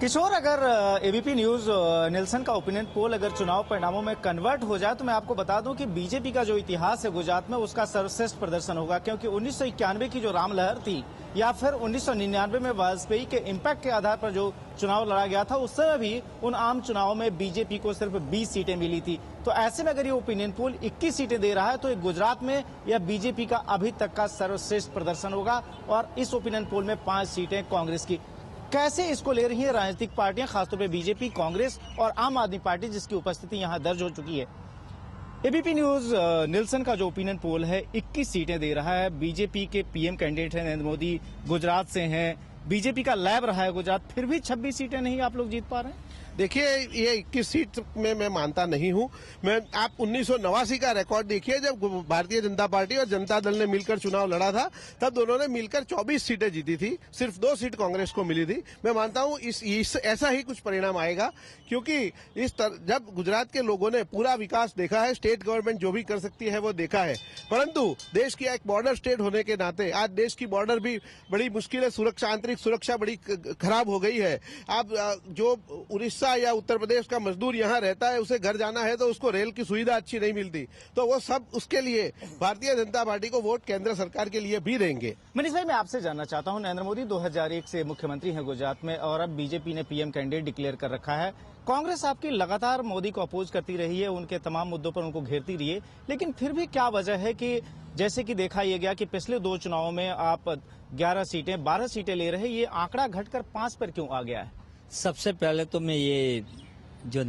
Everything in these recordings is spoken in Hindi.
किशोर, अगर एबीपी न्यूज निल्सन का ओपिनियन पोल अगर चुनाव परिणामों में कन्वर्ट हो जाए तो मैं आपको बता दूं कि बीजेपी का जो इतिहास है गुजरात में उसका सर्वश्रेष्ठ प्रदर्शन होगा, क्योंकि 1991 की जो राम लहर थी या फिर 1999 में वाजपेयी के इम्पैक्ट के आधार पर जो चुनाव लड़ा गया था, उस समय भी उन आम चुनावों में बीजेपी को सिर्फ 20 सीटें मिली थी। तो ऐसे में अगर ये ओपिनियन पोल 21 सीटें दे रहा है तो गुजरात में यह बीजेपी का अभी तक का सर्वश्रेष्ठ प्रदर्शन होगा और इस ओपिनियन पोल में 5 सीटें कांग्रेस की। कैसे इसको ले रही हैं राजनीतिक पार्टियां, खासतौर पे बीजेपी, कांग्रेस और आम आदमी पार्टी, जिसकी उपस्थिति यहां दर्ज हो चुकी है। एबीपी न्यूज निल्सन का जो ओपिनियन पोल है 21 सीटें दे रहा है। बीजेपी के पीएम कैंडिडेट हैं नरेंद्र मोदी, गुजरात से हैं, बीजेपी का लैब रहा है गुजरात, फिर भी 26 सीटें नहीं आप लोग जीत पा रहे हैं। देखिए, ये 21 सीट में मैं मानता नहीं हूं। मैं आप 1989 का रिकॉर्ड देखिए, जब भारतीय जनता पार्टी और जनता दल ने मिलकर चुनाव लड़ा था, तब दोनों ने मिलकर 24 सीटें जीती थी, सिर्फ 2 सीट कांग्रेस को मिली थी। मैं मानता हूं ऐसा ही कुछ परिणाम आएगा, क्योंकि जब गुजरात के लोगों ने पूरा विकास देखा है, स्टेट गवर्नमेंट जो भी कर सकती है वो देखा है, परंतु देश की एक बॉर्डर स्टेट होने के नाते आज देश की बॉर्डर भी बड़ी मुश्किल है, सुरक्षा, आंतरिक सुरक्षा बड़ी खराब हो गई है। आप जो उड़ीसा या उत्तर प्रदेश का मजदूर यहाँ रहता है, उसे घर जाना है तो उसको रेल की सुविधा अच्छी नहीं मिलती, तो वो सब उसके लिए भारतीय जनता पार्टी को वोट केंद्र सरकार के लिए भी देंगे। मनीष भाई, मैं आपसे जानना चाहता हूं, नरेंद्र मोदी 2001 से मुख्यमंत्री हैं गुजरात में और अब बीजेपी ने पीएम कैंडिडेट डिक्लेयर कर रखा है। कांग्रेस आपकी लगातार मोदी को अपोज करती रही है, उनके तमाम मुद्दों पर उनको घेरती रही है, लेकिन फिर भी क्या वजह है कि जैसे कि देखा यह गया कि पिछले 2 चुनावों में आप 11 सीटें 12 सीटें ले रहे, ये आंकड़ा घटकर 5 पर क्यों आ गया है? सबसे पहले तो मैं ये जो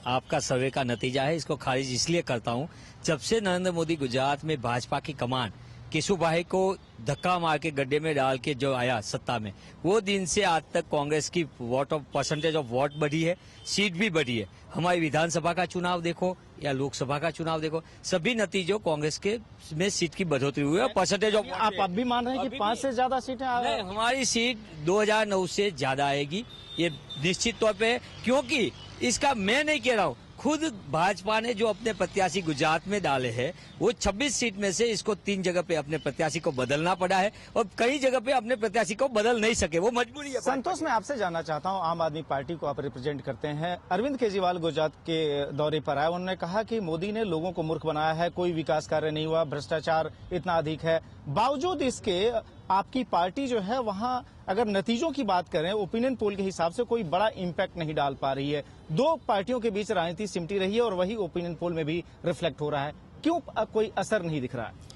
आपका सर्वे का नतीजा है इसको खारिज इसलिए करता हूं, जब से नरेंद्र मोदी गुजरात में भाजपा की कमान केशुभाई को धक्का मार के गड्ढे में डाल के जो आया सत्ता में, वो दिन से आज तक कांग्रेस की परसेंटेज ऑफ वोट बढ़ी है, सीट भी बढ़ी है। हमारी विधानसभा का चुनाव देखो या लोकसभा का चुनाव देखो, सभी नतीजों कांग्रेस के में सीट की बढ़ोतरी हुई है। परसेंटेज ऑफ आप अब भी मान रहे हैं कि 5 से ज्यादा सीटें हमारी सीट 2009 से ज्यादा आएगी, ये निश्चित तौर पे, क्योंकि इसका मैं नहीं कह रहा हूँ, खुद भाजपा ने जो अपने प्रत्याशी गुजरात में डाले हैं, वो 26 सीट में से इसको 3 जगह पे अपने प्रत्याशी को बदलना पड़ा है और कई जगह पे अपने प्रत्याशी को बदल नहीं सके, वो मजबूरी है। संतोष, मैं आपसे जानना चाहता हूं, आम आदमी पार्टी को आप रिप्रेजेंट करते हैं। अरविंद केजरीवाल गुजरात के दौरे पर आए, उन्होंने कहा कि मोदी ने लोगों को मूर्ख बनाया है, कोई विकास कार्य नहीं हुआ, भ्रष्टाचार इतना अधिक है। बावजूद इसके आपकी पार्टी जो है वहां अगर नतीजों की बात करें, ओपिनियन पोल के हिसाब से कोई बड़ा इम्पैक्ट नहीं डाल पा रही है। 2 पार्टियों के बीच राजनीति सिमटी रही है और वही ओपिनियन पोल में भी रिफ्लेक्ट हो रहा है। क्यों कोई असर नहीं दिख रहा है?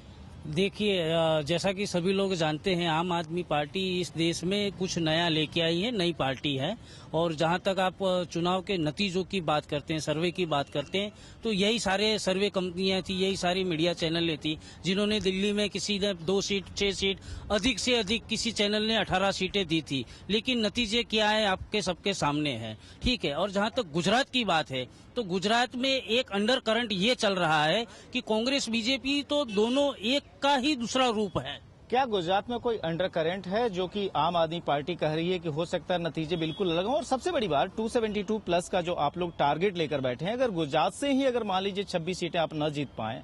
देखिए, जैसा कि सभी लोग जानते हैं, आम आदमी पार्टी इस देश में कुछ नया लेके आई है, नई पार्टी है। और जहां तक आप चुनाव के नतीजों की बात करते हैं, सर्वे की बात करते हैं, तो यही सारे सर्वे कंपनियां थी, यही सारी मीडिया चैनल थी जिन्होंने दिल्ली में किसी ने 2 सीट, 6 सीट, अधिक से अधिक किसी चैनल ने 18 सीटें दी थी। लेकिन नतीजे क्या है आपके सबके सामने है, ठीक है। और जहां तक गुजरात की बात है, तो गुजरात में एक अंडर करंट ये चल रहा है कि कांग्रेस बीजेपी तो दोनों एक का ही दूसरा रूप है। क्या गुजरात में कोई अंडर करंट है जो कि आम आदमी पार्टी कह रही है कि हो सकता है नतीजे बिल्कुल अलग हों? और सबसे बड़ी बात, 272 प्लस का जो आप लोग टारगेट लेकर बैठे हैं, अगर गुजरात से ही अगर मान लीजिए 26 सीटें आप न जीत पाए,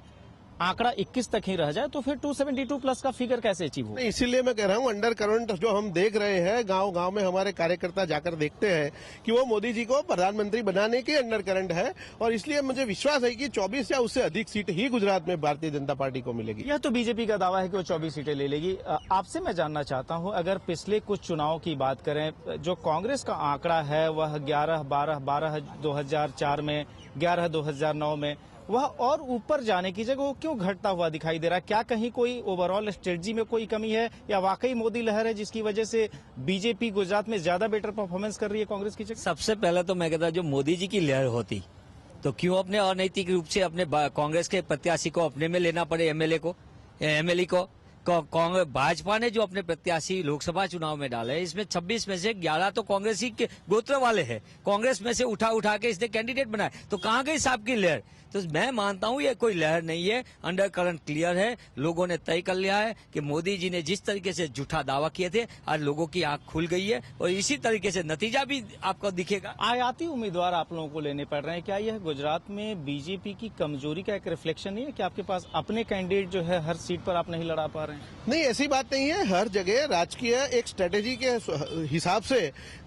आंकड़ा 21 तक ही रह जाए, तो फिर 272 प्लस का फिगर कैसे अचीव हो? इसीलिए मैं कह रहा हूं, अंडर करंट जो हम देख रहे हैं, गांव गांव में हमारे कार्यकर्ता जाकर देखते हैं कि वो मोदी जी को प्रधानमंत्री बनाने के अंडर करंट है, और इसलिए मुझे विश्वास है कि 24 या उससे अधिक सीट ही गुजरात में भारतीय जनता पार्टी को मिलेगी। यह तो बीजेपी का दावा है कि वो 24 सीटें ले लेगी। आपसे मैं जानना चाहता हूं, अगर पिछले कुछ चुनाव की बात करें, जो कांग्रेस का आंकड़ा है वह 11, 12, 12 2004 में, 11 2009 में, वह और ऊपर जाने की जगह वो क्यों घटता हुआ दिखाई दे रहा है? क्या कहीं कोई ओवरऑल स्ट्रेटजी में कोई कमी है या वाकई मोदी लहर है जिसकी वजह से बीजेपी गुजरात में ज्यादा बेटर परफॉर्मेंस कर रही है कांग्रेस की जगह? सबसे पहले तो मैं कहता हूं, जो मोदी जी की लहर होती तो क्यों अपने अनैतिक रूप से अपने कांग्रेस के प्रत्याशी को अपने में लेना पड़े, एमएलए को। कांग्रेस भाजपा ने जो अपने प्रत्याशी लोकसभा चुनाव में डाले, इसमें 26 में से 11 तो कांग्रेस ही के गोत्र वाले हैं, कांग्रेस में से उठा के इसने कैंडिडेट बनाए, तो कहाँ गई साहब की लहर? तो मैं मानता हूं ये कोई लहर नहीं है, अंडर करंट क्लियर है। लोगों ने तय कर लिया है कि मोदी जी ने जिस तरीके से झूठा दावा किए थे, आज लोगों की आंख खुल गई है और इसी तरीके से नतीजा भी आपको दिखेगा। आयाती उम्मीदवार आप लोगों को लेने पड़ रहे हैं, क्या यह गुजरात में बीजेपी की कमजोरी का एक रिफ्लेक्शन नहीं है कि आपके पास अपने कैंडिडेट जो है हर सीट पर आप नहीं लड़ा पा रहे हैं? रहे हैं? नहीं, ऐसी बात नहीं है। हर जगह राजकीय एक स्ट्रेटेजी के हिसाब से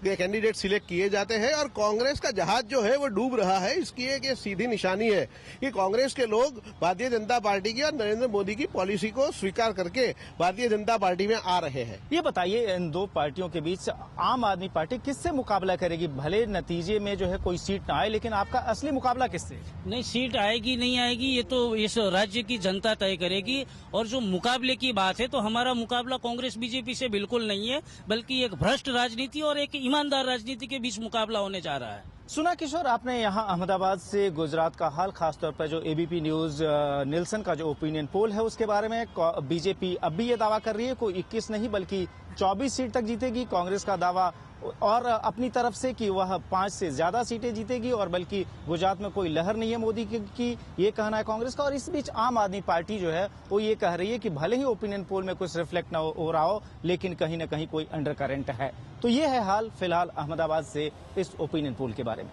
कैंडिडेट सिलेक्ट किए जाते हैं और कांग्रेस का जहाज जो है वो डूब रहा है। इसकी एक सीधी निशानी है कि कांग्रेस के लोग भारतीय जनता पार्टी की और नरेंद्र मोदी की पॉलिसी को स्वीकार करके भारतीय जनता पार्टी में आ रहे हैं। ये बताइए, इन दो पार्टियों के बीच आम आदमी पार्टी किससे मुकाबला करेगी? भले नतीजे में जो है कोई सीट ना आए, लेकिन आपका असली मुकाबला किससे? नहीं, सीट आएगी नहीं आएगी ये तो इस राज्य की जनता तय करेगी। और जो मुकाबले की बात है तो हमारा मुकाबला कांग्रेस बीजेपी से बिल्कुल नहीं है, बल्कि एक भ्रष्ट राजनीति और एक ईमानदार राजनीति के बीच मुकाबला होने जा रहा है। सुना किशोर, आपने यहाँ अहमदाबाद से गुजरात का हाल, खासतौर पर जो एबीपी न्यूज निल्सन का जो ओपिनियन पोल है उसके बारे में बीजेपी अब भी ये दावा कर रही है कोई 21 नहीं बल्कि 24 सीट तक जीतेगी। कांग्रेस का दावा और अपनी तरफ से कि वह 5 से ज्यादा सीटें जीतेगी और बल्कि गुजरात में कोई लहर नहीं है मोदी की, ये कहना है कांग्रेस का। और इस बीच आम आदमी पार्टी जो है वो ये कह रही है कि भले ही ओपिनियन पोल में कुछ रिफ्लेक्ट न हो रहा हो, लेकिन कहीं न कहीं कोई अंडर करंट है। तो ये है हाल फिलहाल अहमदाबाद से इस ओपिनियन पोल के बारे में।